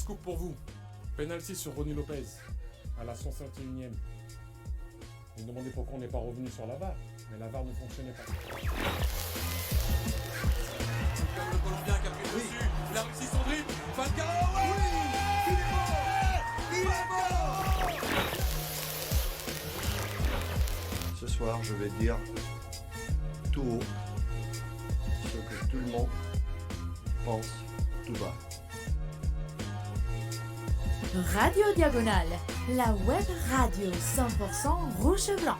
scoop pour vous. Penalty sur Ronny Lopez à la 151e. Vous me demandez pourquoi on n'est pas revenu sur la VAR, mais la VAR ne fonctionnait pas. C'est quand même le Colombien qui a pris dessus. Il a réussi son dribble. Falcao, oui, il est mort. Ce soir, je vais dire tout haut ce que tout le monde pense tout bas. Radio Diagonale, la web radio 100% rouge-blanche.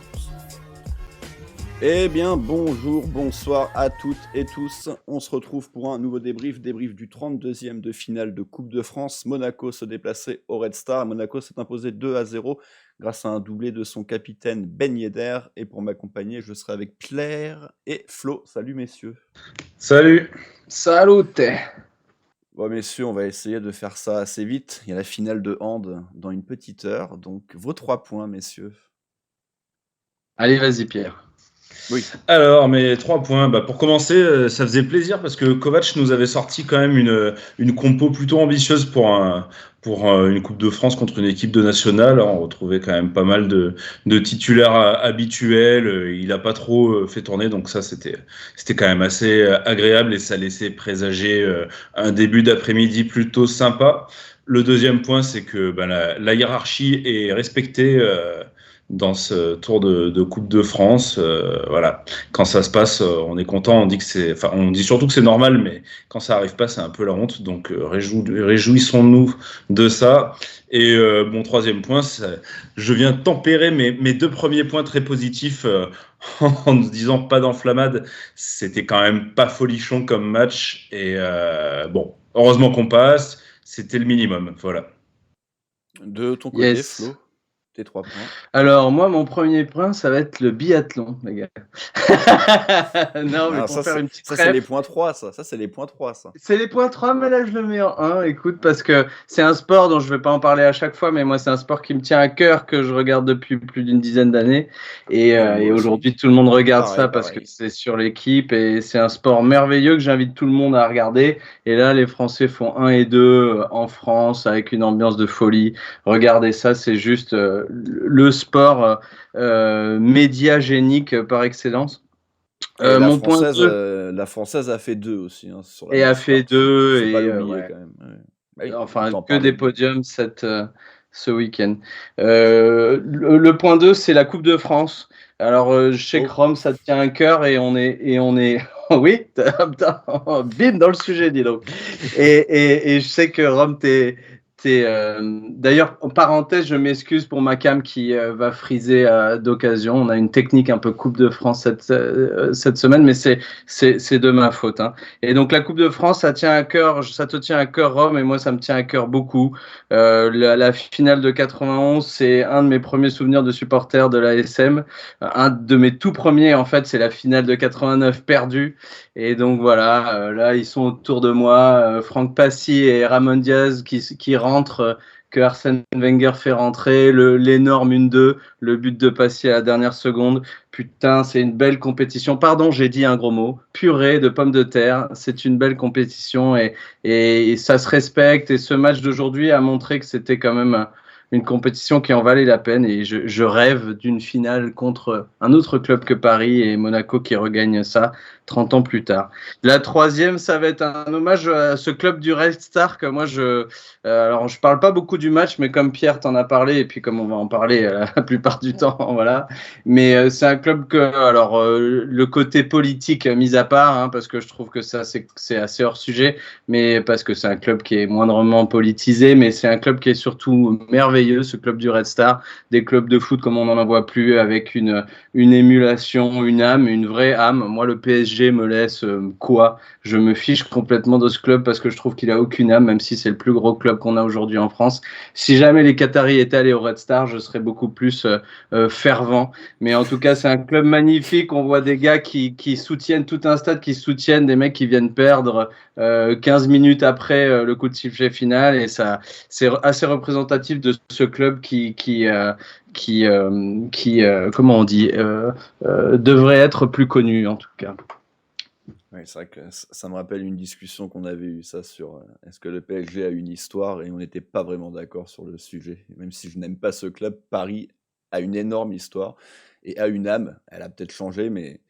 Eh bien, bonjour, bonsoir à toutes et tous. On se retrouve pour un nouveau débrief du 32e de finale de Coupe de France. Monaco se déplaçait au Red Star. Monaco s'est imposé 2-0 grâce à un doublé de son capitaine Ben Yedder. Et pour m'accompagner, je serai avec Claire et Flo. Salut messieurs. Salut. Salut. Bon messieurs, on va essayer de faire ça assez vite. Il y a la finale de hand dans une petite heure. Donc vos 3 points messieurs. Allez, vas-y Pierre. Oui. Alors, mes 3 points. Pour commencer, ça faisait plaisir parce que Kovac nous avait sorti quand même une compo plutôt ambitieuse pour une Coupe de France contre une équipe de nationale. On retrouvait quand même pas mal de titulaires habituels. Il n'a pas trop fait tourner, donc ça, c'était quand même assez agréable et ça laissait présager un début d'après-midi plutôt sympa. Le deuxième point, c'est que la hiérarchie est respectée dans ce tour de Coupe de France. Voilà. Quand ça se passe, on est content, on dit surtout que c'est normal, mais quand ça arrive pas, c'est un peu la honte. Donc réjouissons-nous de ça. Et mon troisième point, je viens tempérer mes 2 premiers points très positifs en nous disant pas d'enflammade. C'était quand même pas folichon comme match. Et heureusement qu'on passe. C'était le minimum. Voilà. De ton côté, yes. Flo, tes 3 points. Alors, moi, mon premier point, ça va être le biathlon, les gars. Non, mais pour faire une petite ça, c'est les points 3, ça. Ça, c'est les points 3, ça. C'est les points 3, mais là, je le mets en 1. Écoute, parce que c'est un sport dont je ne vais pas en parler à chaque fois, mais moi, c'est un sport qui me tient à cœur, que je regarde depuis plus d'une dizaine d'années. Et aujourd'hui, tout le monde regarde ça parce que c'est sur l'équipe. Et c'est un sport merveilleux que j'invite tout le monde à regarder. Et là, les Français font 1 et 2 en France avec une ambiance de folie. Regardez ça, c'est juste le sport médiagénique par excellence. Mon point 2, la française a fait 2 aussi. Hein, et a fait 2 et quand même. Ouais. Enfin, que des podiums ce week-end. Le point 2, c'est la Coupe de France. Alors, je sais que Rome, ça te tient à cœur et on est... oui, bim, dans le sujet, dis donc. Et je sais que Rome, d'ailleurs, en parenthèse, je m'excuse pour ma cam qui va friser d'occasion. On a une technique un peu Coupe de France cette semaine, mais c'est de ma faute. Hein. Et donc, la Coupe de France, ça te tient à cœur, Rome, et moi, ça me tient à cœur beaucoup. La finale de 91, c'est un de mes premiers souvenirs de supporter de l'ASM. Un de mes tout premiers, en fait, c'est la finale de 89 perdue. Et donc, voilà, là, ils sont autour de moi. Franck Passy et Ramon Diaz qui rentrent, que Arsène Wenger fait rentrer, l'énorme 1-2, le but de Passy à la dernière seconde. Putain, c'est une belle compétition. Pardon, j'ai dit un gros mot. Purée de pommes de terre. C'est une belle compétition et ça se respecte. Et ce match d'aujourd'hui a montré que c'était quand même une compétition qui en valait la peine. Et je rêve d'une finale contre un autre club que Paris et Monaco qui regagne ça 30 ans plus tard. La troisième, ça va être un hommage à ce club du Red Star que moi, alors je parle pas beaucoup du match, mais comme Pierre t'en a parlé, et puis comme on va en parler la plupart du temps, voilà. Mais c'est un club que, alors, le côté politique mis à part, hein, parce que je trouve que ça, c'est assez hors sujet, mais parce que c'est un club qui est moindrement politisé, mais c'est un club qui est surtout merveilleux, ce club du Red Star, des clubs de foot comme on n'en voit plus, avec une émulation, une âme, une vraie âme. Moi, le PSG me laisse quoi ? Je me fiche complètement de ce club parce que je trouve qu'il a aucune âme, même si c'est le plus gros club qu'on a aujourd'hui en France. Si jamais les Qataris étaient allés au Red Star, je serais beaucoup plus fervent. Mais en tout cas, c'est un club magnifique. On voit des gars qui soutiennent, tout un stade qui soutiennent des mecs qui viennent perdre 15 minutes après le coup de sifflet final. Et ça, c'est assez représentatif de ce club qui comment on dit, devrait être plus connu en tout cas. Ouais, c'est vrai que ça me rappelle une discussion qu'on avait eue ça sur est-ce que le PSG a une histoire et on n'était pas vraiment d'accord sur le sujet. Même si je n'aime pas ce club, Paris a une énorme histoire et a une âme. Elle a peut-être changé, mais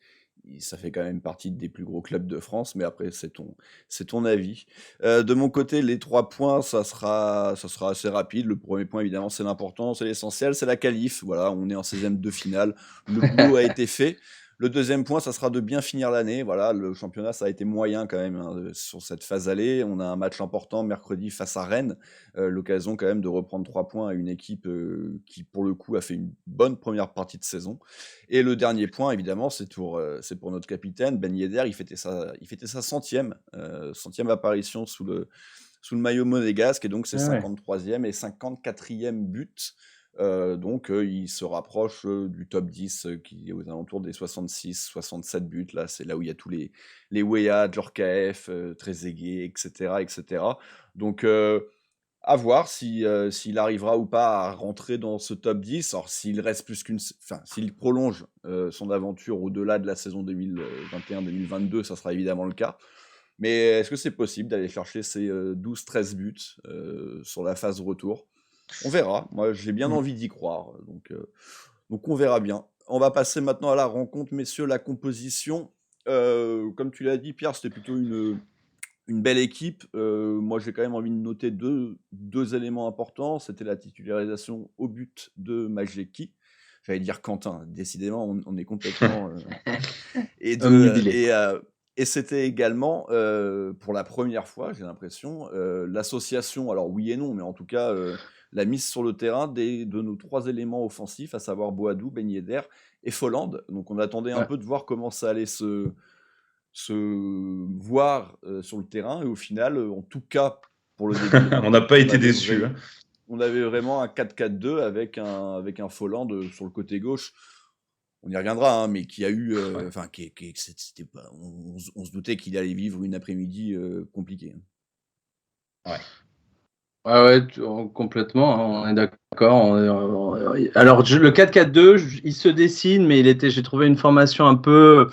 ça fait quand même partie des plus gros clubs de France. Mais après, c'est ton avis. De mon côté, les 3 points, ça sera assez rapide. Le premier point, évidemment, c'est l'important, c'est l'essentiel, c'est la qualif. Voilà, on est en 16e de finale. Le boulot a été fait. Le deuxième point, ça sera de bien finir l'année. Voilà, le championnat, ça a été moyen quand même sur cette phase allée. On a un match important mercredi face à Rennes. L'occasion quand même de reprendre 3 points à une équipe qui, pour le coup, a fait une bonne première partie de saison. Et le dernier point, évidemment, c'est pour notre capitaine, Ben Yedder. Il fêtait sa centième apparition sous le maillot monégasque. Et donc, c'est 53e et 54e but. Donc il se rapproche du top 10 qui est aux alentours des 66-67 buts. Là, c'est là où il y a tous les Weah, Djorkaeff, Trezeguet, etc. Donc à voir s'il arrivera ou pas à rentrer dans ce top 10. Alors s'il reste s'il prolonge son aventure au-delà de la saison 2021-2022, ça sera évidemment le cas. Mais est-ce que c'est possible d'aller chercher ces 12-13 buts sur la phase retour? On verra. Moi, j'ai bien envie d'y croire. Donc on verra bien. On va passer maintenant à la rencontre, messieurs, la composition. Comme tu l'as dit, Pierre, c'était plutôt une belle équipe. Moi, j'ai quand même envie de noter deux éléments importants. C'était la titularisation au but de Majeki. J'allais dire Quentin. Décidément, on est complètement... Et c'était également, pour la première fois, j'ai l'impression, l'association, alors oui et non, mais en tout cas, la mise sur le terrain de nos 3 éléments offensifs, à savoir Boadou, Ben Yedder et Folland. Donc on attendait un peu de voir comment ça allait se voir sur le terrain. Et au final, en tout cas, pour le début, on n'a pas été déçus. On avait vraiment un 4-4-2 avec un Folland sur le côté gauche. On y reviendra, hein, mais qui a eu... on se doutait qu'il allait vivre une après-midi compliquée. Ouais. Ouais, complètement, hein, on est d'accord. Alors, le 4-4-2, il se dessine, mais j'ai trouvé une formation un peu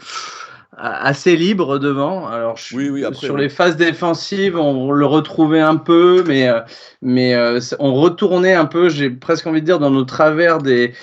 assez libre devant. Alors, sur les phases défensives, on le retrouvait un peu, mais on retournait un peu, j'ai presque envie de dire, dans nos travers des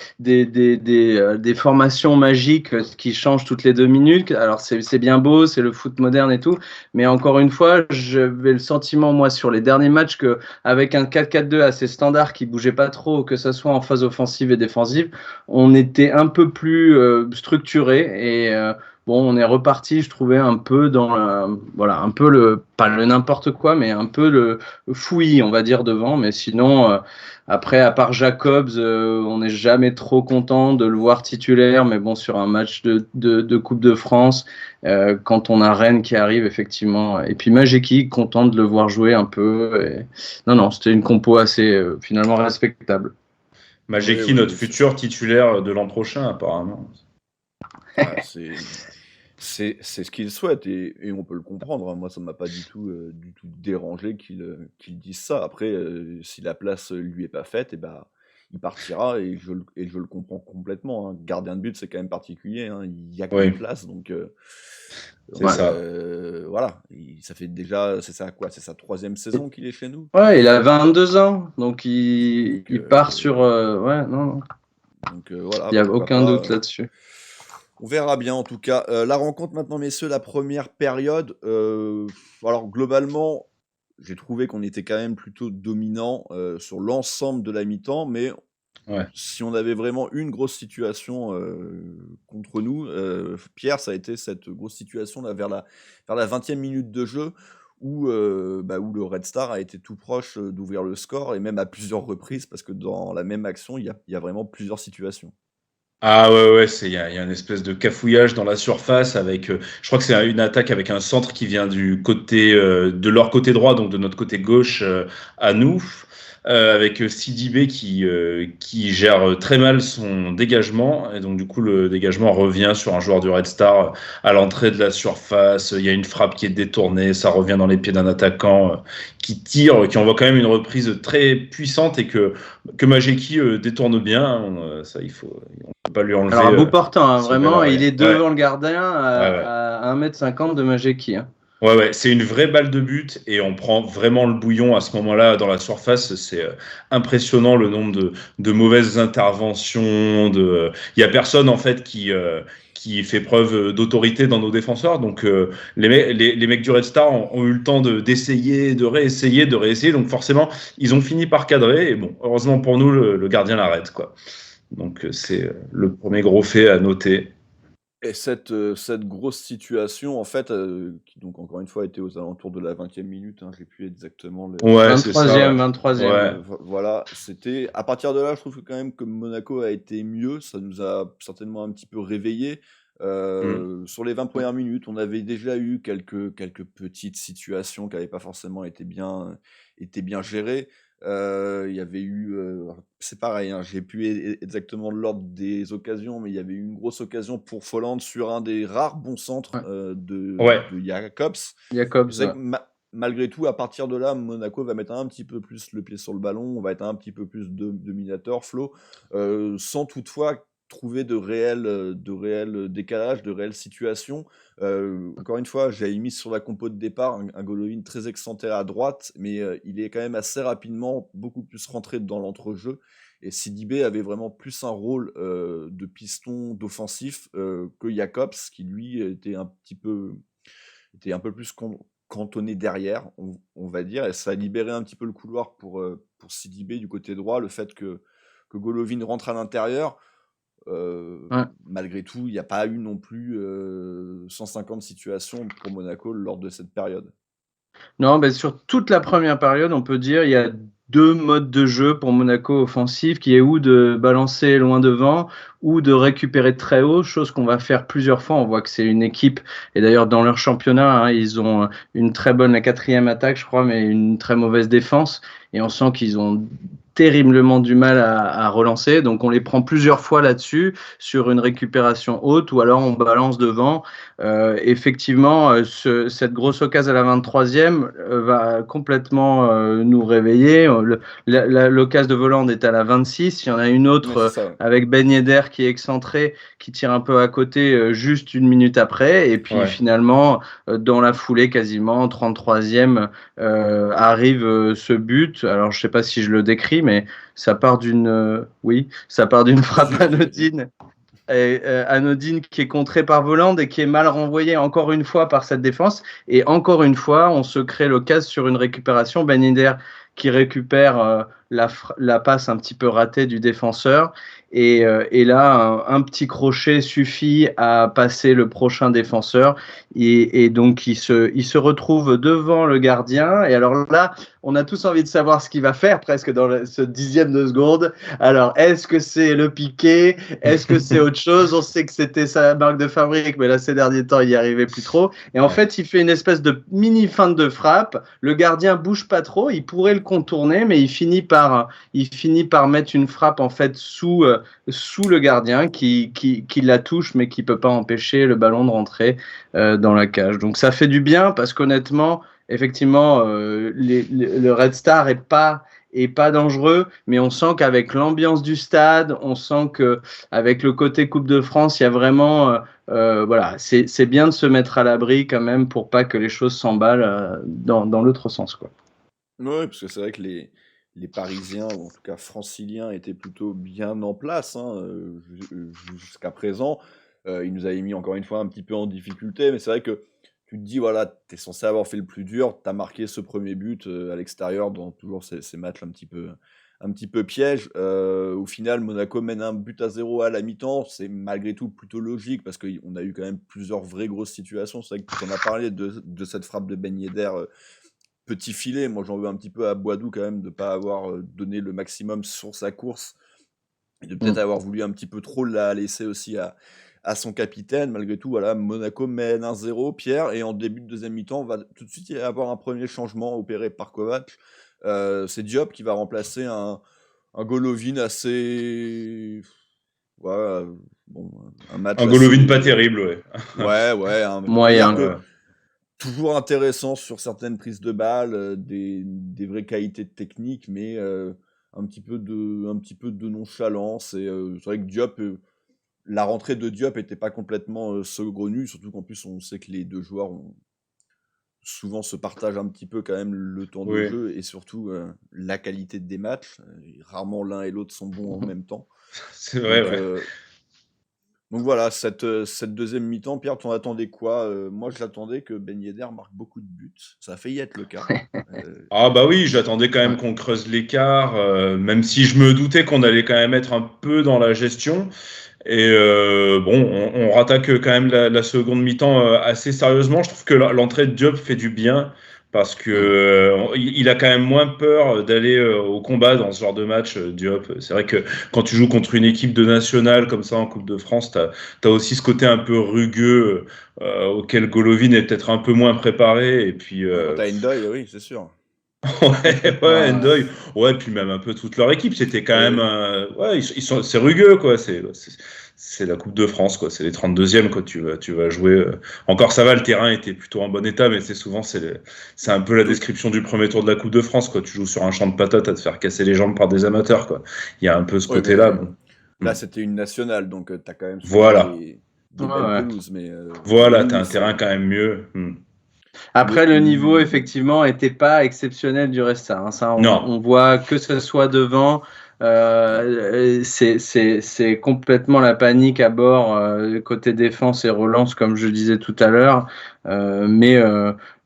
formations magiques qui changent toutes les 2 minutes. Alors, c'est bien beau, c'est le foot moderne et tout, mais encore une fois, j'avais le sentiment, moi, sur les derniers matchs, qu'avec un 4-4-2 assez standard qui bougeait pas trop, que ce soit en phase offensive et défensive, on était un peu plus structuré et bon, on est reparti, je trouvais, un peu dans un peu pas le n'importe quoi, mais un peu le fouillis, on va dire, devant. Mais sinon, après, à part Jacobs, on n'est jamais trop content de le voir titulaire. Mais bon, sur un match de Coupe de France, quand on a Rennes qui arrive, effectivement. Et puis Majeki, content de le voir jouer un peu. Et... Non, c'était une compo assez, finalement, respectable. Majeki, notre futur titulaire de l'an prochain, apparemment. C'est ce qu'il souhaite et on peut le comprendre. Hein. Moi, ça ne m'a pas du tout dérangé qu'il dise ça. Après, si la place lui est pas faite, il partira et je le comprends complètement. Hein. Gardien de but, c'est quand même particulier. Hein. Il y a qu'une place, donc voilà. Ça fait déjà, c'est ça quoi? C'est sa 3e saison qu'il est chez nous. Ouais, il a 22 ans, donc il part sur. Non. Donc voilà. Il n'y a aucun doute là-dessus. On verra bien en tout cas. La rencontre maintenant, messieurs, la première période. Alors globalement, j'ai trouvé qu'on était quand même plutôt dominant sur l'ensemble de la mi-temps, mais si on avait vraiment une grosse situation contre nous, Pierre, ça a été cette grosse situation là, vers la 20e minute de jeu où le Red Star a été tout proche d'ouvrir le score et même à plusieurs reprises parce que dans la même action, il y a vraiment plusieurs situations. Ah ouais, il y a une espèce de cafouillage dans la surface avec, je crois que c'est une attaque avec un centre qui vient du côté de leur côté droit, donc de notre côté gauche à nous. avec Sidibé qui gère très mal son dégagement. Et donc, du coup, le dégagement revient sur un joueur du Red Star à l'entrée de la surface. Il y a une frappe qui est détournée. Ça revient dans les pieds d'un attaquant qui tire, qui envoie quand même une reprise très puissante et que Majeki détourne bien. Ça, on peut pas lui enlever. Alors, à bout portant, hein, ce vraiment, bel arrêt. il est devant le gardien Ouais. à 1m50 de Majeki. Hein. Ouais, c'est une vraie balle de but et on prend vraiment le bouillon à ce moment-là dans la surface. C'est impressionnant le nombre de mauvaises interventions. Il y a personne en fait qui fait preuve d'autorité dans nos défenseurs. Donc les mecs du Red Star ont eu le temps d'essayer, de réessayer. Donc forcément, ils ont fini par cadrer. Et bon, heureusement pour nous, le gardien l'arrête, quoi. Donc c'est le premier gros fait à noter. Et cette grosse situation, en fait, qui donc encore une fois était aux alentours de la 20e minute, hein, j'ai plus exactement le... Ouais, c'est ça. 23e. Ouais. Voilà, c'était... À partir de là, je trouve que quand même que Monaco a été mieux, ça nous a certainement un petit peu réveillés. Sur les 20 premières minutes, on avait déjà eu quelques petites situations qui n'avaient pas forcément été bien gérées. Il y avait eu, c'est pareil, hein, j'ai plus exactement l'ordre des occasions, mais il y avait eu une grosse occasion pour Folland sur un des rares bons centres de Jacobs. Jacobs, C'est vrai que malgré tout, à partir de là, Monaco va mettre un petit peu plus le pied sur le ballon, on va être un petit peu plus dominateur, Flo, sans toutefois trouver de réels décalages, de réelles situations. Encore une fois, j'avais mis sur la compo de départ un Golovin très excentré à droite, mais il est quand même assez rapidement beaucoup plus rentré dans l'entrejeu. Et Sidibé avait vraiment plus un rôle de piston d'offensif que Jacobs, qui lui était un peu plus cantonné derrière, on va dire, et ça a libéré un petit peu le couloir pour Sidibé du côté droit. Le fait que Golovin rentre à l'intérieur, malgré tout, il n'y a pas eu non plus 150 situations pour Monaco lors de cette période. Non, ben sur toute la première période, on peut dire il y a deux modes de jeu pour Monaco offensif, qui est ou de balancer loin devant ou de récupérer très haut, chose qu'on va faire plusieurs fois. On voit que c'est une équipe, et d'ailleurs dans leur championnat, hein, ils ont une très bonne, la 4e attaque, je crois, mais une très mauvaise défense, et on sent qu'ils ont terriblement du mal à relancer, donc on les prend plusieurs fois là-dessus, sur une récupération haute, ou alors on balance devant. Effectivement, cette grosse occasion à la 23e va complètement nous réveiller. L'occasion de Volland est à la 26, il y en a une autre avec Ben Yedder qui est excentré, qui tire un peu à côté juste une minute après, et puis finalement, dans la foulée quasiment, 33e, arrive ce but. Alors je sais pas si je le décris, mais ça part d'une frappe anodine. Anodine qui est contrée par Volland et qui est mal renvoyée encore une fois par cette défense. Et encore une fois, on se crée l'occasion sur une récupération. Ben Yedder qui récupère la passe un petit peu ratée du défenseur. Et là, un petit crochet suffit à passer le prochain défenseur. Et donc, il se retrouve devant le gardien. Et alors là, on a tous envie de savoir ce qu'il va faire presque dans ce 10e de seconde. Alors, est-ce que c'est le piqué? Est-ce que c'est autre chose? On sait que c'était sa marque de fabrique, mais là, ces derniers temps, il n'y arrivait plus trop. Et en fait, il fait une espèce de mini feinte de frappe. Le gardien bouge pas trop. Il pourrait le contourner, mais il finit par mettre une frappe en fait sous le gardien qui la touche, mais qui peut pas empêcher le ballon de rentrer dans la cage. Donc ça fait du bien parce qu'honnêtement, effectivement, le Red Star est pas dangereux, mais on sent qu'avec l'ambiance du stade, on sent que avec le côté Coupe de France, il y a vraiment voilà, c'est bien de se mettre à l'abri quand même pour pas que les choses s'emballent dans l'autre sens, quoi. Oui, parce que c'est vrai que les Parisiens, ou en tout cas franciliens, étaient plutôt bien en place jusqu'à présent. Ils nous avaient mis encore une fois un petit peu en difficulté, mais c'est vrai que tu te dis, voilà, tu es censé avoir fait le plus dur, tu as marqué ce premier but à l'extérieur dans toujours ces matchs un petit peu pièges. Au final, Monaco mène 1-0 à la mi-temps, c'est malgré tout plutôt logique parce qu'on a eu quand même plusieurs vraies grosses situations. C'est vrai que tu en as parlé de cette frappe de Ben Yedder, petit filet. Moi, j'en veux un petit peu à Boadou quand même de ne pas avoir donné le maximum sur sa course et de peut-être avoir voulu un petit peu trop la laisser aussi à son capitaine. Malgré tout, voilà, Monaco mène 1-0, Pierre, et en début de deuxième mi-temps, on va tout de suite y avoir un premier changement opéré par Kovac. C'est Diop qui va remplacer un Golovin assez... Voilà, bon, un match Un Golovin assez- pas terrible, ouais. Ouais, un Moyen. que toujours intéressant sur certaines prises de balles, des vraies qualités de technique, mais un petit peu de nonchalance. Et c'est vrai que Diop, la rentrée de Diop n'était pas complètement saugrenue, surtout qu'en plus on sait que les deux joueurs souvent se partagent un petit peu quand même le temps de Oui. jeu et surtout la qualité des matchs. Rarement l'un et l'autre sont bons en même temps. C'est vrai, Donc, ouais. donc voilà, cette deuxième mi-temps, Pierre, t'en attendais quoi? Moi, je l'attendais que Ben Yedder marque beaucoup de buts. Ça a failli être le cas. Ah bah oui, j'attendais quand même qu'on creuse l'écart, même si je me doutais qu'on allait quand même être un peu dans la gestion. Et bon, on rattaque quand même la seconde mi-temps assez sérieusement. Je trouve que l'entrée de Diop fait du bien parce que il a quand même moins peur d'aller au combat dans ce genre de match, Diop. C'est vrai que quand tu joues contre une équipe de nationale comme ça en Coupe de France, t'as aussi ce côté un peu rugueux auquel Golovin est peut-être un peu moins préparé. Et puis Quand t'as Ndoye, oui, c'est sûr. ouais, Ndoye, ouais, puis même un peu toute leur équipe, c'était quand Oui, même, ouais, c'est rugueux, quoi. C'est la Coupe de France, quoi. C'est les 32e, quoi. Tu vas jouer. Encore ça va, le terrain était plutôt en bon état, mais souvent c'est un peu la description du premier tour de la Coupe de France, quoi. Tu joues sur un champ de patates à te faire casser les jambes par des amateurs, quoi. Il y a un peu ce Oui, côté-là. mais Bon. là, c'était une nationale, donc t'as quand même Voilà. des Ouais, belles ouais. pelouses, mais Voilà, oui, t'as un c'est- terrain quand même mieux. Après, le niveau, le- effectivement, était pas exceptionnel du reste. Ça, Non. on voit que ce soit devant. C'est complètement la panique à bord, côté défense et relance, comme je disais tout à l'heure.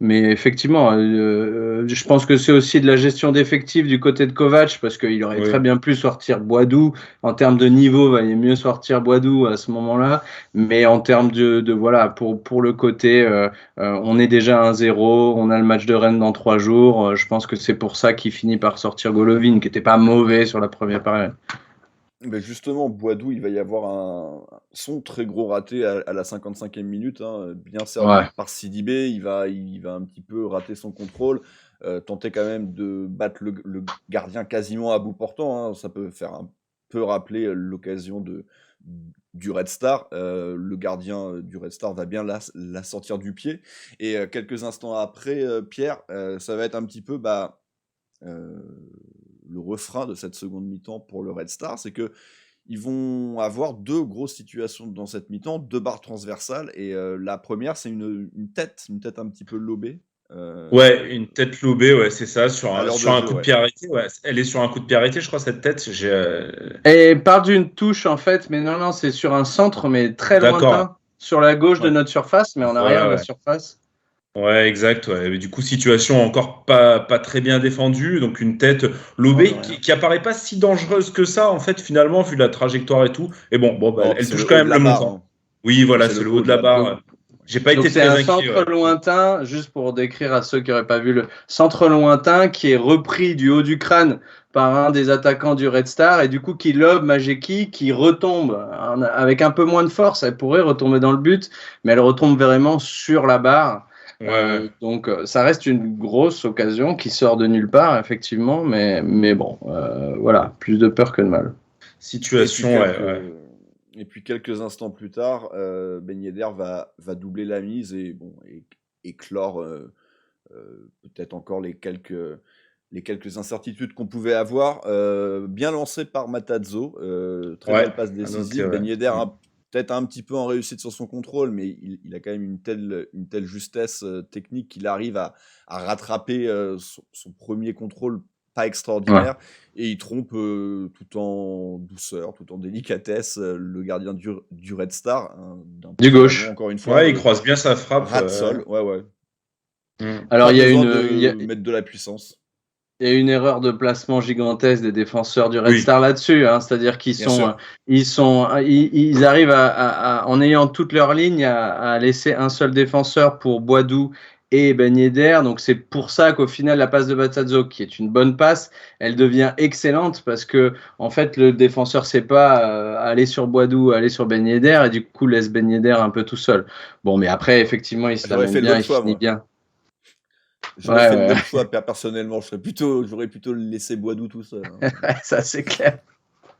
Mais effectivement, je pense que c'est aussi de la gestion d'effectifs du côté de Kovac, parce qu'il aurait Oui. très bien pu sortir Boadou. En termes de niveau, il valait mieux sortir Boadou à ce moment-là. Mais en termes de voilà, pour le côté, on est déjà à 1-0, on a le match de Rennes dans 3 jours. Je pense que c'est pour ça qu'il finit par sortir Golovin, qui n'était pas mauvais sur la première période. Ben justement, Boadou, il va y avoir son très gros raté à la 55e minute, hein, bien servi Ouais. par Sidibé. Il va un petit peu rater son contrôle, tenter quand même de battre le gardien quasiment à bout portant, hein. Ça peut faire un peu rappeler l'occasion du Red Star. Le gardien du Red Star va bien la sortir du pied. Et quelques instants après, Pierre, ça va être un petit peu le refrain de cette seconde mi-temps pour le Red Star, c'est que ils vont avoir deux grosses situations dans cette mi-temps, deux barres transversales, et la première, c'est une tête un petit peu lobée. Ouais, une tête lobée, ouais, c'est ça, sur à un, l'heure sur de un jeu, coup de ouais. pied arrêté. Ouais. Elle est sur un coup de pied arrêté, je crois, cette tête. Et part d'une touche, en fait, mais non, c'est sur un centre, mais très D'accord. lointain, sur la gauche de Ouais. notre surface, mais en Voilà, arrière de la ouais. surface. Ouais, exact. Ouais. Mais du coup, situation encore pas très bien défendue. Donc, une tête lobée Non, rien. qui apparaît pas si dangereuse que ça, en fait, finalement, vu la trajectoire et tout. Et bon, bah, Bon, elle c'est touche le quand haut même de la le barre, montant. hein. Oui, voilà, C'est c'est le le haut haut de de la la barre. Donc, J'ai pas Donc été c'est très un inquiet. centre lointain, juste pour décrire à ceux qui n'auraient pas vu le centre lointain qui est repris du haut du crâne par un des attaquants du Red Star et du coup qui lobe Majeki qui retombe avec un peu moins de force. Elle pourrait retomber dans le but, mais elle retombe vraiment sur la barre. Ouais. Donc ça reste une grosse occasion qui sort de nulle part, effectivement, mais bon, voilà, plus de peur que de mal. Situation, ouais. Et puis quelques instants plus tard, Ben Yedder va doubler la mise et clore peut-être encore les quelques incertitudes qu'on pouvait avoir. Bien lancé par Matazzo, très Ouais, belle passe à décisive. noter, ouais. Ben Yedder a peut-être un petit peu en réussite sur son contrôle, mais il a quand même une telle justesse technique qu'il arrive à rattraper son premier contrôle pas extraordinaire, et il trompe tout en douceur, tout en délicatesse, le gardien du Red Star, hein, d'un Du petit gauche. ballon, encore une fois. Ouais, il croise bien sa frappe. Ras de sol, ouais. Alors Pas il y a besoin une, de mettre de la puissance. Il y a une erreur de placement gigantesque des défenseurs du Red Oui. Star là-dessus, hein. C'est-à-dire qu'ils Bien ils arrivent en ayant toutes leurs lignes à laisser un seul défenseur pour Boadou et Ben Yedder. Donc c'est pour ça qu'au final la passe de Matazzo, qui est une bonne passe, elle devient excellente parce que en fait le défenseur sait pas aller sur Boadou, aller sur Ben Yedder et du coup laisse Ben Yedder un peu tout seul. Bon, mais après effectivement il se la J'aurais monte fait bien, l'autre il choix, finit moi. bien. J'aurais fait le Ouais. même choix personnellement. J'aurais plutôt laissé Boadou tout seul. Hein. Ça, c'est clair.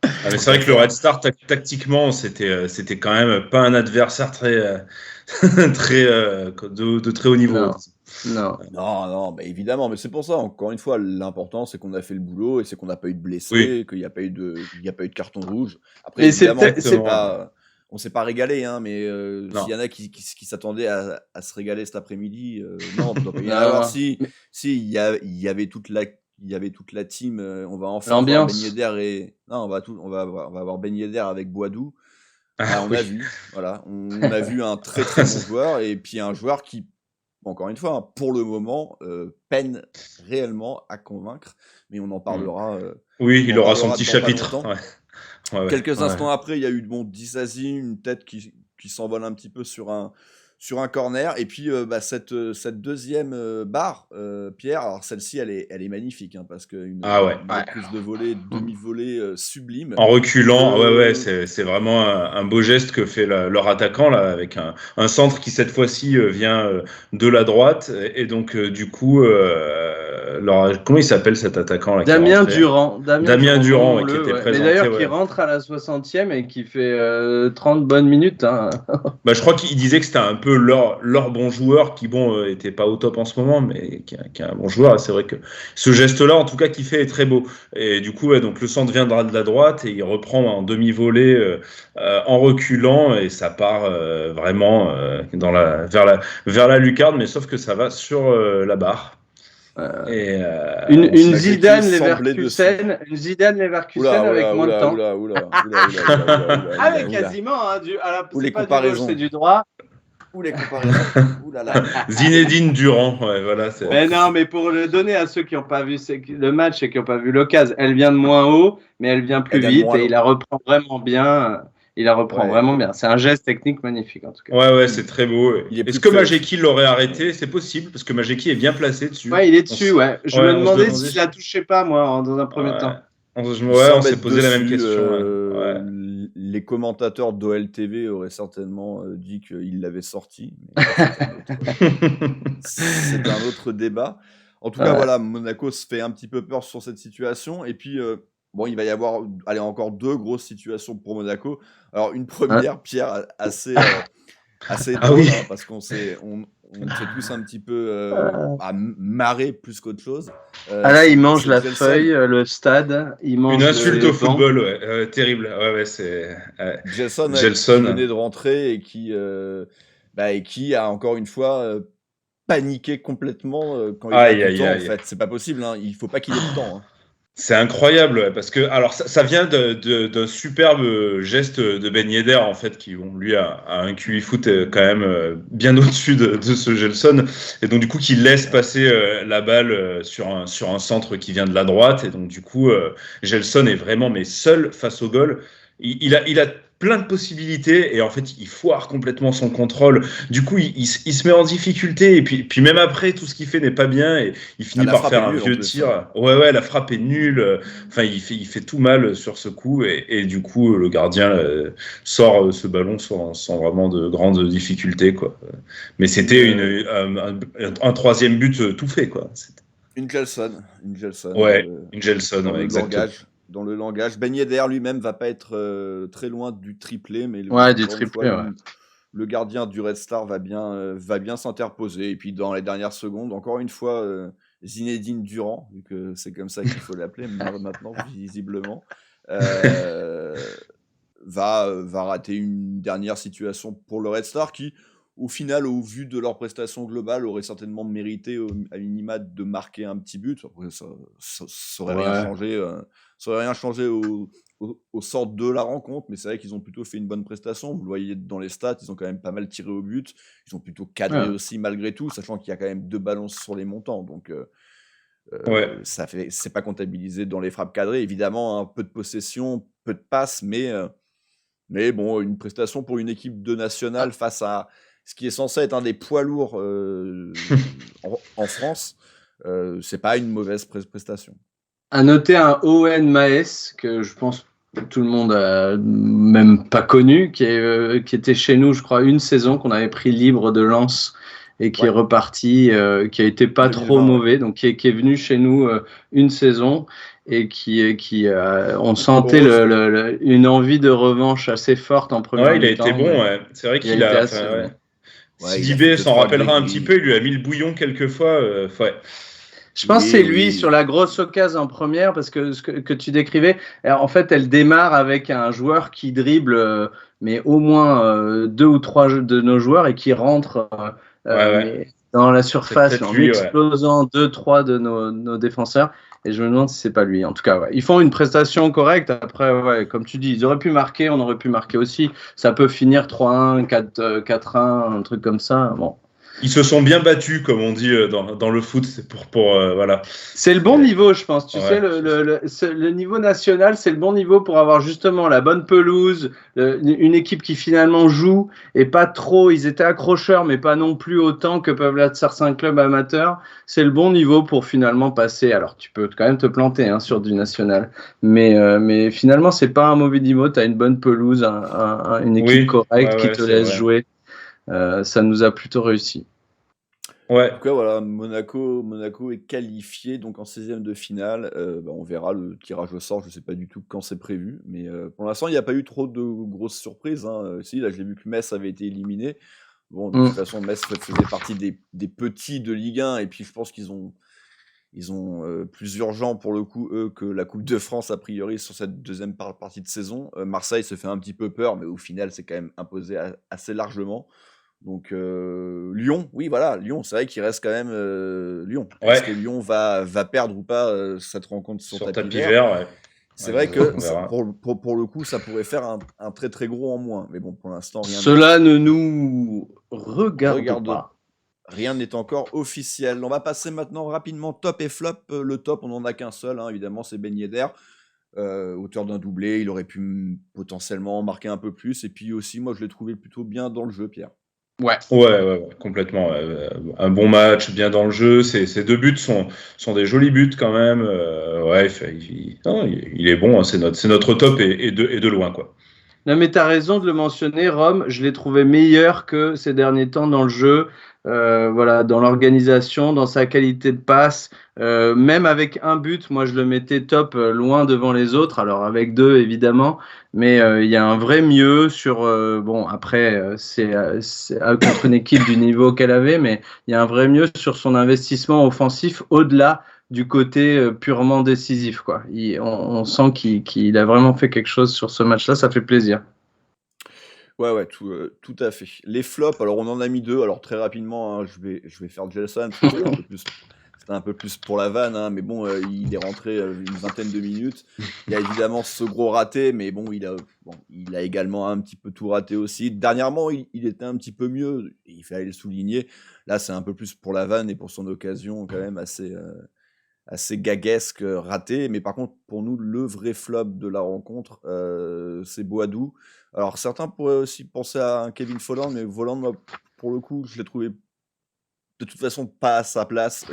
Ah, mais c'est vrai que le Red Star, tactiquement, c'était quand même pas un adversaire très, de très haut niveau. Non. Non, bah évidemment, mais c'est pour ça, encore une fois, l'important c'est qu'on a fait le boulot et c'est qu'on n'a pas eu de blessés, Oui. qu'il n'y a pas eu de carton rouge. Après, Mais c'est évidemment, peut-être- on s'est pas régalé, hein, mais Non. s'il y en a qui s'attendaient à se régaler cet après-midi, non, il doit pas y en Non. avoir. Si il y avait toute la team, on va enfin voir L'ambiance. Ben Yedder et non, on va avoir Ben Yedder avec Boadou. Ah, On oui. a vu, voilà, on a vu un très très bon joueur et puis un joueur qui, encore une fois, hein, pour le moment, peine réellement à convaincre, mais on en parlera. Oui, il on en aura son parlera petit dans pas chapitre. longtemps. Ouais, Quelques ouais. instants après, il y a eu Disasi, une tête qui s'envole un petit peu sur un corner. Et puis cette deuxième barre, Pierre, alors celle-ci, elle est magnifique, hein, parce qu'une Ah ouais. reprise de volée, demi-volée sublime. En reculant, ouais, c'est vraiment un beau geste que fait leur attaquant là, avec un centre qui cette fois-ci vient de la droite et donc du coup, comment il s'appelle cet attaquant là, qui est Damien rentré Durand. Damien Durand, ouais, qui bleu, était ouais. présenté. Mais d'ailleurs, qui Ouais. rentre à la 60e et qui fait 30 bonnes minutes. Hein. Bah, je crois qu'il disait que c'était un peu leur bon joueur qui était pas au top en ce moment, mais qui est un bon joueur. Et c'est vrai que ce geste-là, en tout cas, qu'il fait est très beau. Et du coup, ouais, donc le centre viendra de la droite et il reprend en demi-volée en reculant et ça part vraiment vers la lucarne, mais sauf que ça va sur la barre. Et, Une Majeski Zidane semblait Leverkusen, avec moins de temps. Ah, mais quasiment. Hein, Ou les c'est pas du comparaisons. gauche, c'est du droit. Ou les comparaisons. Ouh là là. Zinedine Durand, ouais, voilà. Mais non, mais pour le donner à ceux qui n'ont pas vu le match et qui n'ont pas vu l'occasion, elle vient de moins haut, mais elle vient plus Elle vient de vite moins et il la reprend vraiment bien. Ouais. Bien. C'est un geste technique magnifique en tout cas. Ouais, c'est très beau. Il est Est-ce plus que près. Majeski l'aurait arrêté? C'est possible, parce que Majeski est bien placé dessus. Ouais, il est dessus, ouais. Je me on se demandais demandait s'il la touchait pas, moi, dans un premier temps. On Sans s'est mettre posé la même dessus, question. Ouais. Les commentateurs d'OLTV auraient certainement dit qu'il l'avait sorti. Mais c'est un autre débat. En tout cas, voilà, Monaco se fait un petit peu peur sur cette situation. Et puis, il va y avoir encore deux grosses situations pour Monaco. Alors, une première, Pierre, assez drôle, oui. hein, parce qu'on s'est tous un petit peu marré plus qu'autre chose. Là, il mange c'est la Gelson. feuille, le stade, il mange Une insulte le au banc. football, ouais. Terrible. Ouais, c'est. Gelson, Gelson. qui venait de rentrer et qui a encore une fois paniqué complètement quand il a du temps. En fait, c'est pas possible. Hein. Il faut pas qu'il ait du temps. Hein. C'est incroyable, ouais, parce que alors ça vient d'un superbe geste de Ben Yedder en fait, qui lui a un QI foot quand même bien au-dessus de ce Gelson, et donc du coup qui laisse passer la balle sur un centre qui vient de la droite, et donc du coup Gelson est vraiment seul face au goal. Il a plein de possibilités et en fait il foire complètement son contrôle. Du coup il se met en difficulté et puis même après tout ce qu'il fait n'est pas bien et il finit par faire un vieux tir. Ouais, la frappe est nulle. Enfin il fait tout mal sur ce coup et du coup le gardien sort ce ballon sans vraiment de grandes difficultés quoi. Mais c'était un troisième but tout fait quoi. Une Gelson. Ouais, une Gelson, ouais, exactement. Dans le langage. Ben Yedder lui-même va pas être très loin du triplé, mais le gardien du Red Star va bien s'interposer. Et puis dans les dernières secondes, encore une fois, Zinedine Durand, vu que c'est comme ça qu'il faut l'appeler maintenant, visiblement, va rater une dernière situation pour le Red Star qui, au final, au vu de leur prestation globale, aurait certainement mérité à minima de marquer un petit but. Après, ça aurait rien changé. Ça aurait rien changé au sort de la rencontre, mais c'est vrai qu'ils ont plutôt fait une bonne prestation. Vous le voyez dans les stats, ils ont quand même pas mal tiré au but. Ils ont plutôt cadré aussi malgré tout, sachant qu'il y a quand même 2 ballons sur les montants. Donc, c'est pas comptabilisé dans les frappes cadrées. Évidemment, un peu de possession, peu de passes, mais bon, une prestation pour une équipe de nationale face à ce qui est censé être un des poids lourds en France, c'est pas une mauvaise prestation. À noter un Owen Maes, que je pense que tout le monde a même pas connu, qui était chez nous, je crois, une saison qu'on avait pris libre de Lens et qui est reparti, qui a été pas 2020, trop mauvais, donc qui est venu chez nous une saison et on sentait une envie de revanche assez forte en première Ouais, il a mi-temps. été bon, ouais. C'est vrai qu'il a. assez bon. Ouais, il a Sidibé fait s'en 2-3 rappellera un dégâts. petit peu, il lui a mis le bouillon quelques fois. Ouais. Je pense que c'est lui Oui. sur la grosse occasion en première, parce que ce que tu décrivais, en fait, elle démarre avec un joueur qui dribble, mais au moins 2 ou 3 de nos joueurs et qui rentre mais dans la surface peut-être en lui, explosant 2-3 de nos défenseurs. Et je me demande si c'est pas lui. En tout cas, ouais. Ils font une prestation correcte. Après, ouais, comme tu dis, ils auraient pu marquer, on aurait pu marquer aussi. Ça peut finir 3-1, 4-1, un truc comme ça. Bon. Ils se sont bien battus, comme on dit dans le foot. C'est pour voilà. C'est le bon niveau, je pense. Tu Ouais. sais, le niveau national, c'est le bon niveau pour avoir justement la bonne pelouse, une équipe qui finalement joue et pas trop. Ils étaient accrocheurs, mais pas non plus autant que peuvent l'être certains clubs amateurs. C'est le bon niveau pour finalement passer. Alors, tu peux quand même te planter sur du national, mais finalement, c'est pas un mauvais niveau. Tu as une bonne pelouse, une équipe correcte qui te laisse jouer. Ça nous a plutôt réussi. Ouais. En tout cas, voilà, Monaco est qualifié donc en 16e de finale. On verra le tirage au sort. Je ne sais pas du tout quand c'est prévu, mais pour l'instant, il n'y a pas eu trop de grosses surprises. Si, là, j'ai vu que Metz avait été éliminé. Bon, de toute façon, Metz faisait partie des petits de Ligue 1, et puis je pense qu'ils ont plus urgent pour le coup, eux, que la Coupe de France, a priori, sur cette deuxième partie de saison. Marseille se fait un petit peu peur, mais au final, c'est quand même imposé assez largement. Donc Lyon, oui, voilà, Lyon, c'est vrai qu'il reste quand même Lyon. Ouais. Est-ce que Lyon va perdre ou pas cette rencontre sur tapis vert? Ouais. C'est vrai que pour le coup, ça pourrait faire un très très gros en moins. Mais bon, pour l'instant, rien. Cela ne nous regarde pas. Rien n'est encore officiel. On va passer maintenant rapidement top et flop. Le top, on n'en a qu'un seul, évidemment, c'est Ben Yedder. Auteur d'un doublé, il aurait pu potentiellement marquer un peu plus. Et puis aussi, moi, je l'ai trouvé plutôt bien dans le jeu, Pierre. Ouais, complètement. Un bon match, bien dans le jeu. Ces 2 buts sont des jolis buts quand même. Il est bon, c'est notre top et de loin, quoi. Non, mais tu as raison de le mentionner, Rome. Je l'ai trouvé meilleur que ces derniers temps dans le jeu. Dans l'organisation, dans sa qualité de passe, même avec un but, moi je le mettais top, loin devant les autres, alors avec 2 évidemment, mais il y a un vrai mieux sur, après c'est contre une équipe du niveau qu'elle avait, mais il y a un vrai mieux sur son investissement offensif au-delà du côté purement décisif, quoi. On sent qu'il a vraiment fait quelque chose sur ce match-là, ça fait plaisir. Ouais, tout à fait. Les flops, alors on en a mis 2. Alors très rapidement, je vais faire Gelson, parce que c'était un peu plus pour la vanne, mais bon, il est rentré une vingtaine de minutes. Il y a évidemment ce gros raté, mais bon, il a également un petit peu tout raté aussi. Dernièrement, il était un petit peu mieux, il fallait le souligner. Là, c'est un peu plus pour la vanne et pour son occasion quand même assez gaguesque, raté. Mais par contre, pour nous, le vrai flop de la rencontre, c'est Boadou. Alors, certains pourraient aussi penser à un Kevin Volland, mais Volland, moi, pour le coup, je l'ai trouvé de toute façon pas à sa place.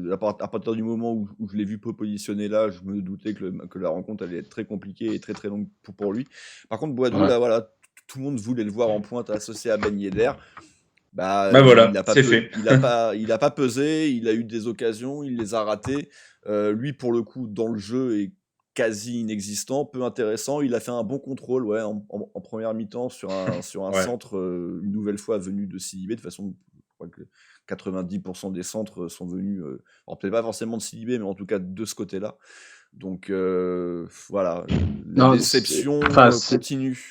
À partir du moment où je l'ai vu peu positionné là, je me doutais que la rencontre allait être très compliquée et très très longue pour lui. Par contre, Boadou, là, voilà, tout le monde voulait le voir en pointe associé à Ben Yedder. Voilà, c'est fait. Il a pas pesé, il a eu des occasions, il les a ratées. Lui, pour le coup, dans le jeu, est quasi inexistant, peu intéressant. Il a fait un bon contrôle en première mi-temps sur un centre, une nouvelle fois venu de Sidibé. De toute façon, je crois que 90% des centres sont venus, alors peut-être pas forcément de Sidibé, mais en tout cas de ce côté-là. Donc voilà, la déception continue.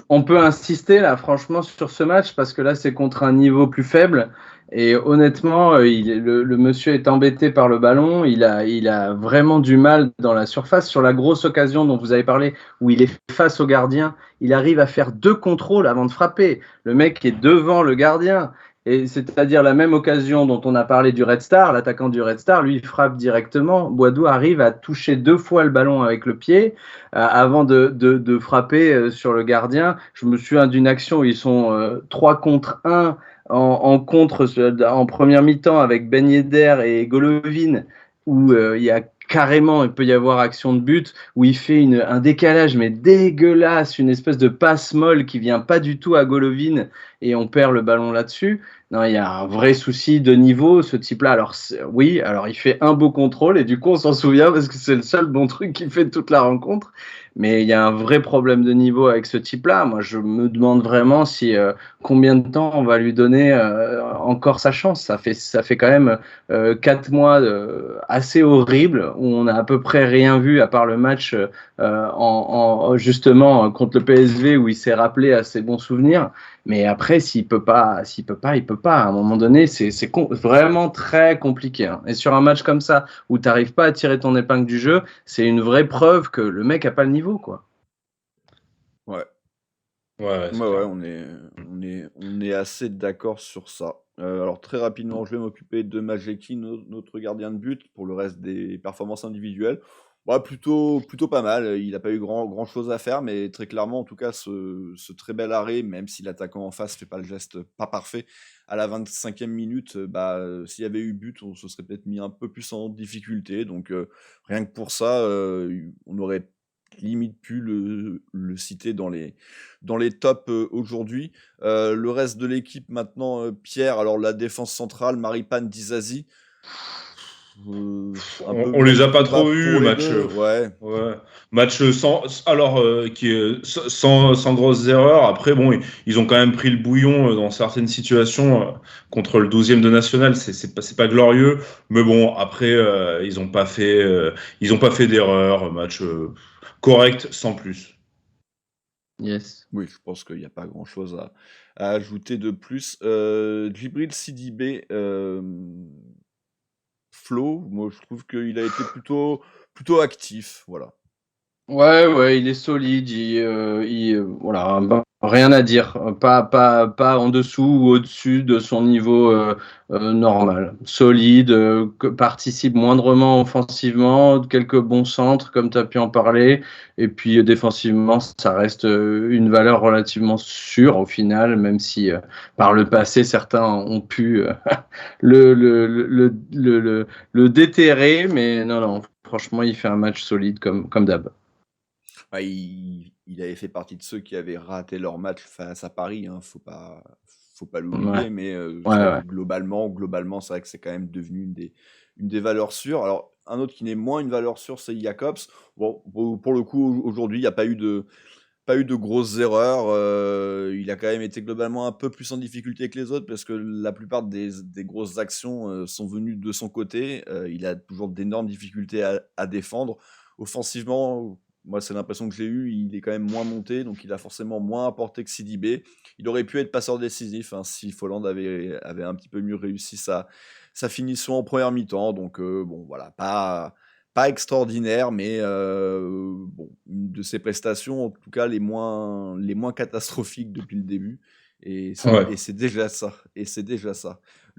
On peut insister là, franchement, sur ce match, parce que là, c'est contre un niveau plus faible. Et honnêtement, le monsieur est embêté par le ballon. Il a vraiment du mal dans la surface. Sur la grosse occasion dont vous avez parlé, où il est face au gardien, il arrive à faire 2 contrôles avant de frapper. Le mec est devant le gardien. Et c'est-à-dire la même occasion dont on a parlé du Red Star, l'attaquant du Red Star, lui, il frappe directement. Boadou arrive à toucher 2 fois le ballon avec le pied avant de frapper sur le gardien. Je me souviens d'une action où ils sont 3 contre 1 en contre en première mi-temps avec Ben Yedder et Golovin, où il peut y avoir action de but, où il fait un décalage mais dégueulasse, une espèce de passe molle qui vient pas du tout à Golovin, et on perd le ballon là-dessus. Non, il y a un vrai souci de niveau, ce type-là. Alors, oui, alors il fait un beau contrôle et du coup, on s'en souvient parce que c'est le seul bon truc qui fait toute la rencontre. Mais il y a un vrai problème de niveau avec ce type-là. Moi, je me demande vraiment si combien de temps on va lui donner encore sa chance. Ça fait quand même 4 mois assez horribles où on a à peu près rien vu à part le match justement contre le PSV où il s'est rappelé à ses bons souvenirs. Mais après, s'il peut pas, il peut pas. À un moment donné, c'est vraiment très compliqué. Hein. Et sur un match comme ça, où tu n'arrives pas à tirer ton épingle du jeu, c'est une vraie preuve que le mec a pas le niveau, quoi. Ouais. Ouais, c'est Ouais, clair. on est assez d'accord sur ça. Alors très rapidement, je vais m'occuper de Majeki, notre gardien de but, pour le reste des performances individuelles. Ouais, plutôt pas mal. Il n'a pas eu grand chose à faire, mais très clairement, en tout cas, ce très bel arrêt, même si l'attaquant en face fait pas le geste pas parfait, à la 25e minute, s'il y avait eu but, on se serait peut-être mis un peu plus en difficulté. Donc rien que pour ça, on aurait limite pu le citer dans les tops aujourd'hui. Le reste de l'équipe maintenant, Pierre, alors la défense centrale, Maripane, Dizazi, un On les a pas combat trop vus, pour les match. deux, ouais. Ouais. Match qui est sans grosses erreurs. Après, bon, ils ont quand même pris le bouillon dans certaines situations contre le 12e de national. C'est pas glorieux, mais bon, après, ils ont pas fait d'erreur. Match correct, sans plus. Yes. Oui, je pense qu'il n'y a pas grand-chose à ajouter de plus. Djibril Sidibé, Flo, moi je trouve qu'il a été plutôt actif, voilà. Ouais, il est solide. Voilà, rien à dire. Pas en dessous ou au-dessus de son niveau normal. Solide, participe moindrement offensivement, quelques bons centres, comme tu as pu en parler. Et puis défensivement, ça reste une valeur relativement sûre au final, même si par le passé, certains ont pu le déterrer. Mais non, franchement, il fait un match solide comme d'hab. Bah, il avait fait partie de ceux qui avaient raté leur match face à Paris, hein, faut pas l'oublier, Ouais. mais Ouais, c'est vrai ouais. que globalement, c'est vrai que c'est quand même devenu une des valeurs sûres. Alors, un autre qui n'est moins une valeur sûre, c'est Jacobs. Bon, pour le coup, aujourd'hui, il n'y a pas eu de grosses erreurs. Il a quand même été globalement un peu plus en difficulté que les autres parce que la plupart des grosses actions sont venues de son côté. Il a toujours d'énormes difficultés à défendre. Offensivement, moi, c'est l'impression que j'ai eue. Il est quand même moins monté, donc il a forcément moins apporté que Sidibé. Il aurait pu être passeur décisif hein, si Folland avait un petit peu mieux réussi sa finition en première mi-temps. Donc, bon, voilà, pas extraordinaire, mais bon, une de ses prestations, en tout cas les moins catastrophiques depuis le début. Et Ouais. c'est déjà ça.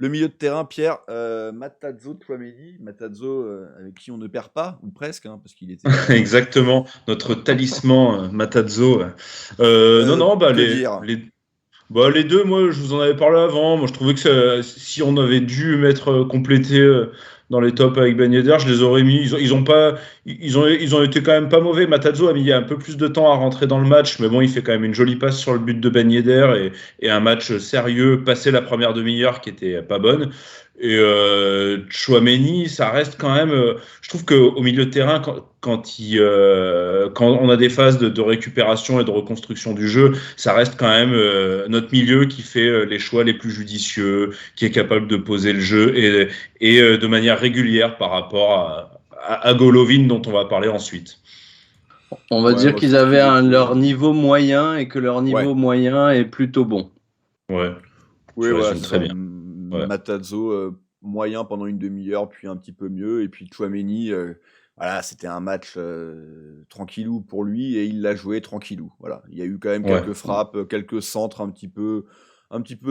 Le milieu de terrain, Pierre, Matarazzo, Tchouaméni, Matarazzo avec qui on ne perd pas, ou presque, hein, parce qu'il était là. Exactement, notre talisman Matarazzo. Non, Que dire? les deux, moi, je vous en avais parlé avant. Moi, je trouvais que si on avait dû mettre complété dans les tops avec Ben Yedder, je les aurais mis. Ils ont été quand même pas mauvais. Matarazzo a mis un peu plus de temps à rentrer dans le match, mais bon, il fait quand même une jolie passe sur le but de Ben Yedder et un match sérieux, passé la première demi-heure qui était pas bonne. Et Tchouaméni, ça reste quand même. Je trouve qu'au milieu de terrain, quand on a des phases de récupération et de reconstruction du jeu, ça reste quand même notre milieu qui fait les choix les plus judicieux, qui est capable de poser le jeu et de manière régulière par rapport à Golovin dont on va parler ensuite. On va Ouais, dire moi, je qu'ils trouve avaient qu'il était. leur niveau moyen et que leur niveau Ouais. moyen est plutôt bon. Ouais, Oui, tu voilà, résumes c'est très ça. bien. Ouais. Matarazzo, moyen pendant une demi-heure, puis un petit peu mieux. Et puis Tchouaméni, voilà, c'était un match tranquillou pour lui et il l'a joué tranquillou. Voilà, il y a eu quand même Ouais. quelques frappes, quelques centres un petit peu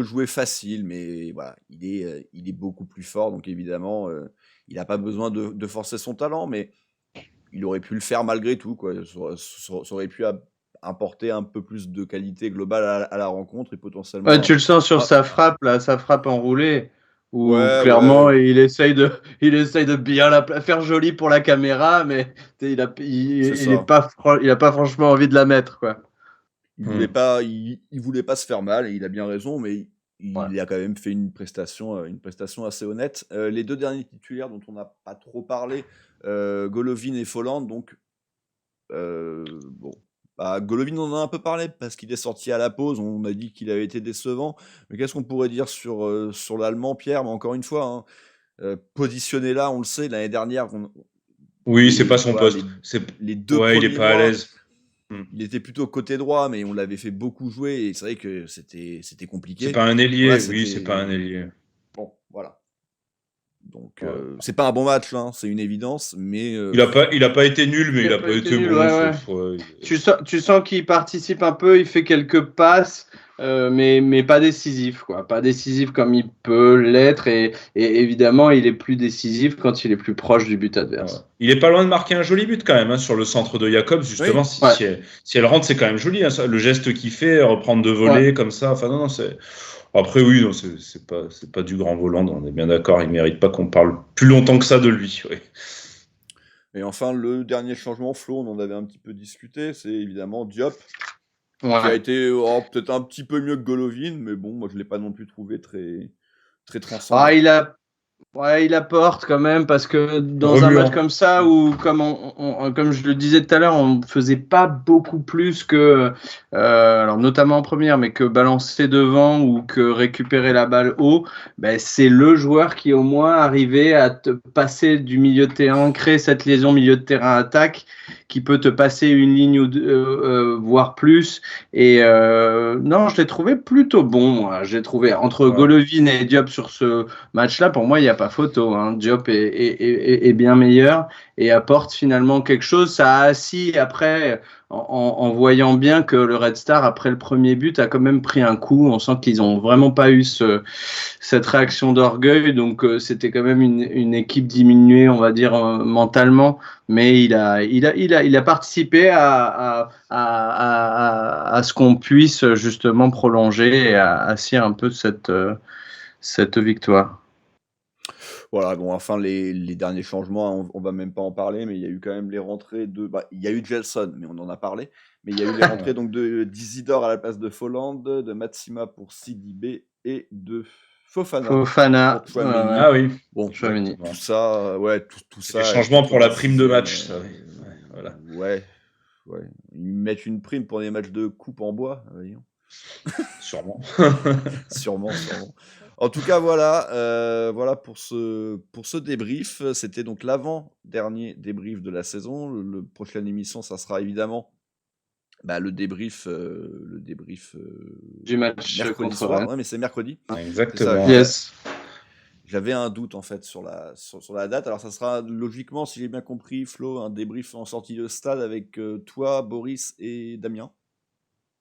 joués faciles, mais voilà, il est beaucoup plus fort. Donc évidemment, il n'a pas besoin de forcer son talent, mais il aurait pu le faire malgré tout, quoi. Ça aurait pu apporter un peu plus de qualité globale à la rencontre et Ouais, potentiellement. tu le sens sur un- sa frappe, là, sa frappe enroulée, où Ouais, clairement ouais, il essaye de bien faire jolie pour la caméra, mais c'est ça. il a pas franchement envie de la mettre, quoi. Il voulait Hmm. pas, il voulait pas se faire mal et il a bien raison, mais il a quand même fait une prestation assez honnête. Les deux derniers titulaires dont on n'a pas trop parlé, Golovin et Folland, donc bon. Golovin, on en a un peu parlé parce qu'il est sorti à la pause. On a dit qu'il avait été décevant. Mais qu'est-ce qu'on pourrait dire sur l'Allemand, Pierre? Mais encore une fois, positionné là, on le sait, l'année dernière. Oui, c'est pas son poste. Les deux Ouais, il premiers est pas à mois, l'aise. il était plutôt côté droit, mais on l'avait fait beaucoup jouer et c'est vrai que c'était compliqué. C'est pas un ailier, Voilà, oui, c'est pas un ailier. Bon, voilà. Donc, Ouais. c'est pas un bon match, hein, c'est une évidence, mais Il a pas été nul, mais il a pas été nul, bon. ouais. Ouais. Tu sens qu'il participe un peu, il fait quelques passes, mais pas décisif, quoi. Pas décisif comme il peut l'être, et évidemment, il est plus décisif quand il est plus proche du but adverse. Ouais. Il est pas loin de marquer un joli but quand même, hein, sur le centre de Jacobs, justement. Oui. Si elle rentre, c'est quand même joli, hein, le geste qu'il fait, reprendre de voler comme ça. Enfin, non, c'est. Après, oui, non, c'est pas du grand volant, on est bien d'accord. Il mérite pas qu'on parle plus longtemps que ça de lui. Oui. Et enfin, le dernier changement, Flo, on en avait un petit peu discuté, c'est évidemment Diop, Ouais. qui a été peut-être un petit peu mieux que Golovin, mais bon, moi je l'ai pas non plus trouvé très, très transcendant. Il apporte quand même, parce que dans un match comme ça, où comme je le disais tout à l'heure, on ne faisait pas beaucoup plus que, alors notamment en première, mais que balancer devant ou que récupérer la balle haut, c'est le joueur qui au moins arrivait à te passer du milieu de terrain, créer cette liaison milieu de terrain-attaque, qui peut te passer une ligne ou deux, voire plus. Et non, je l'ai trouvé plutôt bon, moi. J'ai trouvé entre Golovin et Diop sur ce match-là, pour moi, il n'y a pas photo. Hein. Diop est bien meilleur et apporte finalement quelque chose. Ça a assis après, en voyant bien que le Red Star, après le premier but, a quand même pris un coup. On sent qu'ils n'ont vraiment pas eu cette réaction d'orgueil. Donc, c'était quand même une équipe diminuée, on va dire, mentalement. Mais il a participé à ce qu'on puisse justement prolonger et à assurer un peu cette victoire. Voilà, bon, enfin, les derniers changements, on va même pas en parler, mais il y a eu quand même les rentrées de. Il y a eu Gelson, mais on en a parlé. Mais il y a eu les rentrées donc d'Isidore à la place de Folland, de Matsima pour Sidibé et de Fofana pour Chouameni. Ah oui. Bon, tout ça, tout ça. Des changements pour la prime de match, ça, oui. Voilà. Ouais. Ils mettent une prime pour les matchs de coupe en bois, voyons. Sûrement. Sûrement. En tout cas, voilà pour ce débrief. C'était donc l'avant-dernier débrief de la saison. Le prochaine émission, ça sera évidemment le débrief du match mercredi soir. Ouais, mais c'est mercredi. Exactement. Ça, yes. J'avais un doute en fait sur la date. Alors ça sera logiquement, si j'ai bien compris, Flo, un débrief en sortie de stade avec toi, Boris et Damien.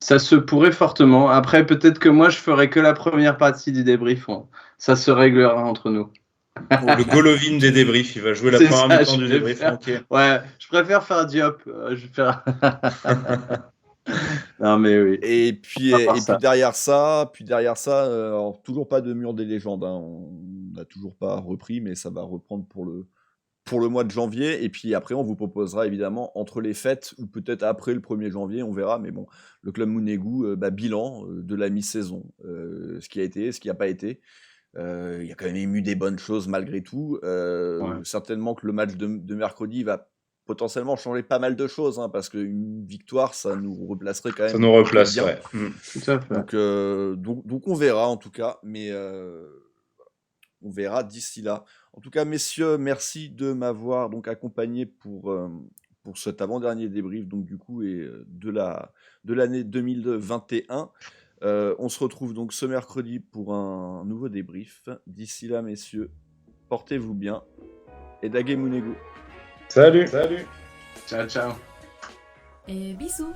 Ça se pourrait fortement. Après, peut-être que moi, je ferai que la première partie du débrief. Ça se réglera entre nous. Le Golovin des débriefs, il va jouer la première mi-temps du débrief. Okay. Ouais, je préfère faire Diop. Non, mais oui. Et puis derrière ça, toujours pas de mur des légendes. Hein. On n'a toujours pas repris, mais ça va reprendre pour le mois de janvier. Et puis après, on vous proposera évidemment entre les fêtes ou peut-être après le 1er janvier, on verra. Mais bon, le club Mounégou, bilan de la mi-saison. Ce qui a été, ce qui n'a pas été. Il y a quand même eu des bonnes choses malgré tout. Certainement que le match de mercredi va potentiellement changer pas mal de choses, hein, parce qu'une victoire, ça nous replacerait quand même. Ça nous replace, bien. Ouais. Tout à fait. Donc on verra en tout cas, mais on verra d'ici là. En tout cas, messieurs, merci de m'avoir donc accompagné pour cet avant-dernier débrief, donc du coup, et de l'année 2021. On se retrouve donc ce mercredi pour un nouveau débrief. D'ici là, messieurs, portez-vous bien et Dagé Mounégou. Salut. Ciao. Et bisous.